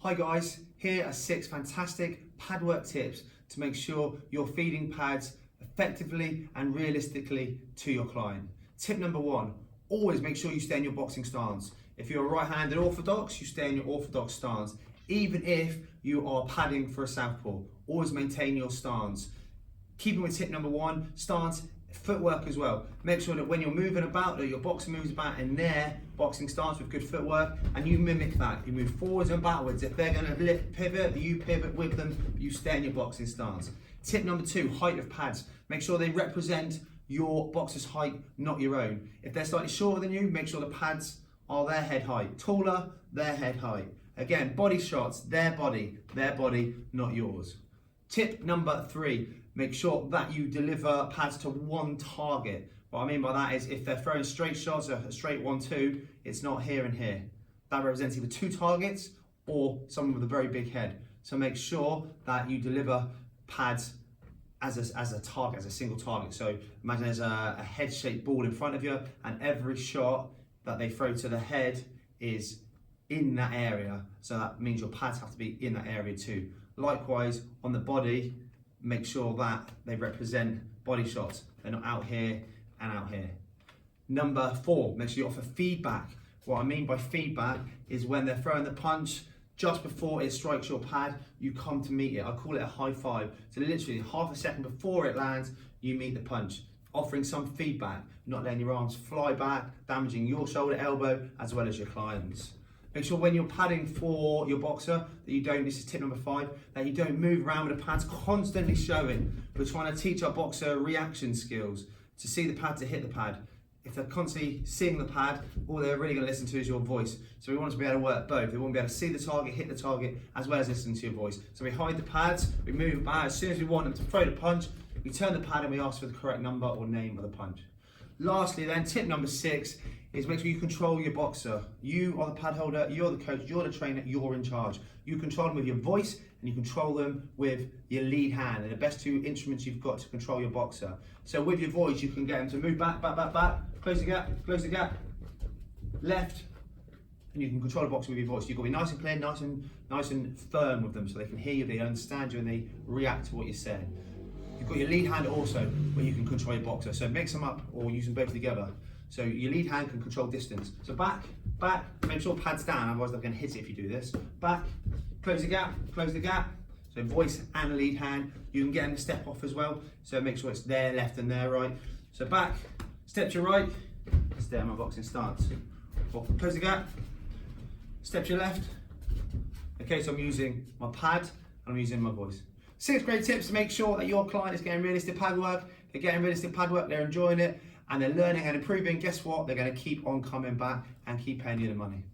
Hi guys, here are 6 fantastic pad work tips to make sure you're feeding pads effectively and realistically to your client. Tip number 1, always make sure you stay in your boxing stance. If you're a right-handed orthodox, you stay in your orthodox stance. Even if you are padding for a southpaw, always maintain your stance. Keeping with tip number 1, stance, footwork as well. Make sure that when you're moving about, that your boxer moves about in their boxing stance with good footwork, and you mimic that. You move forwards and backwards. If they're going to pivot, you pivot with them, you stay in your boxing stance. Tip number 2, height of pads. Make sure they represent your boxer's height, not your own. If they're slightly shorter than you, make sure the pads are their head height. Taller, their head height. Again, body shots, their body, not yours. Tip number 3, make sure that you deliver pads to one target. What I mean by that is if they're throwing straight shots, a straight 1-2, it's not here and here. That represents either 2 targets or someone with a very big head. So make sure that you deliver pads as a target, as a single target. So imagine there's a head-shaped ball in front of you, and every shot that they throw to the head is in that area. So that means your pads have to be in that area too. Likewise, on the body, make sure that they represent body shots. They're not out here and out here. Number 4, make sure you offer feedback. What I mean by feedback is when they're throwing the punch, just before it strikes your pad, you come to meet it. I call it a high five. So literally half a second before it lands, you meet the punch. Offering some feedback, not letting your arms fly back, damaging your shoulder, elbow, as well as your clients. Make sure when you're padding for your boxer that you don't, this is tip number 5, that you don't move around with the pads constantly showing. We're trying to teach our boxer reaction skills to see the pad, to hit the pad. If they're constantly seeing the pad, all they're really going to listen to is your voice. So we want to be able to work both. We want to be able to see the target, hit the target, as well as listen to your voice. So we hide the pads, we move about. As soon as we want them to throw the punch, we turn the pad and we ask for the correct number or name of the punch. Lastly then, tip number 6 is make sure you control your boxer. You are the pad holder, you're the coach, you're the trainer, you're in charge. You control them with your voice and you control them with your lead hand. They're the best 2 instruments you've got to control your boxer. So with your voice, you can get them to move back, close the gap, left, and you can control the boxer with your voice. You've got to be nice and clear, nice and firm with them so they can hear you, they understand you, and they react to what you're saying. You've got your lead hand also, where you can control your boxer. So mix them up or use them both together. So your lead hand can control distance. So back, make sure pads down, otherwise they're going to hit it if you do this. Back, close the gap. So voice and lead hand. You can get them to step off as well. So make sure it's their left and their right. So back, step to your right, stay in my boxing stance. Close the gap, step to your left. Okay, so I'm using my pad and I'm using my voice. 6 great tips to make sure that your client is getting realistic pad work. They're getting realistic pad work, they're enjoying it, and they're learning and improving. Guess what? They're going to keep on coming back and keep paying you the money.